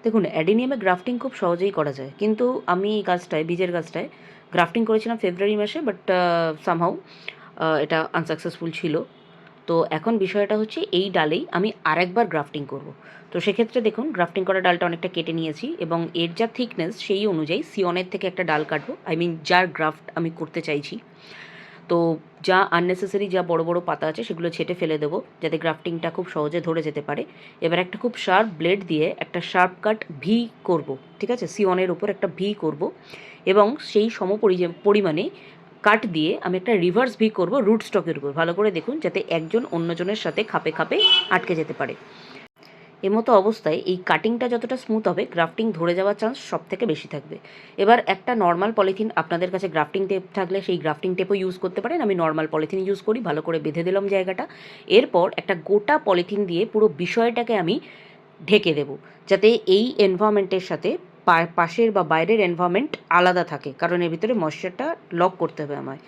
দেখুন, অ্যাডিনিয়ামে গ্রাফটিং খুব সহজেই করা যায়, কিন্তু আমি এই গাছটায়, বীজের গাছটায় গ্রাফটিং করেছিলাম ফেব্রুয়ারি মাসে, বাট সামহাউ এটা আনসাকসেসফুল ছিল। তো এখন বিষয়টা হচ্ছে এই ডালেই আমি আরেকবার গ্রাফটিং করব। তো সেক্ষেত্রে দেখুন, গ্রাফটিং করা ডালটা অনেকটা কেটে নিয়েছি এবং এর যা থিকনেস সেই অনুযায়ী সিয়নের থেকে একটা ডাল কাটবো, আই মিন যার গ্রাফট আমি করতে চাইছি। তো যা আননেসেসারি যা বড় বড় পাতা আছে সেগুলো ছেঁটে ফেলে দেবো, যাতে গ্রাফটিংটা খুব সহজে ধরে যেতে পারে। এবার একটা খুব শার্প ব্লেড দিয়ে একটা শার্প কাট ভি করব, ঠিক আছে, সিওনের উপর একটা ভি করব এবং সেই পরিমাণে কাট দিয়ে আমি একটা রিভার্স ভি করব রুট স্টকের উপর। ভালো করে দেখুন যাতে একজন অন্যজনের সাথে খাপে খাপে আটকে যেতে পারে। এমতো অবস্থায় এই কাটিংটা যতটা স্মুথ হবে, গ্রাফটিং ধরে যাওয়ার চান্স সব থেকে বেশি থাকবে। এবার একটা নর্মাল পলিথিন, আপনাদের কাছে গ্রাফটিং টেপ থাকলে সেই গ্রাফটিং টেপও ইউজ করতে পারেন, আমি নর্মাল পলিথিন ইউজ করি। ভালো করে বেঁধে দিলাম জায়গাটা। এরপর একটা গোটা পলিথিন দিয়ে পুরো বিষয়টাকে আমি ঢেকে দেবো, যাতে এই এনভায়রনমেন্টের সাথে পাশের বা বাইরের এনভায়রনমেন্ট আলাদা থাকে, কারণ এর ভিতরে ময়েশ্চারটা লক করতে হবে আমায়।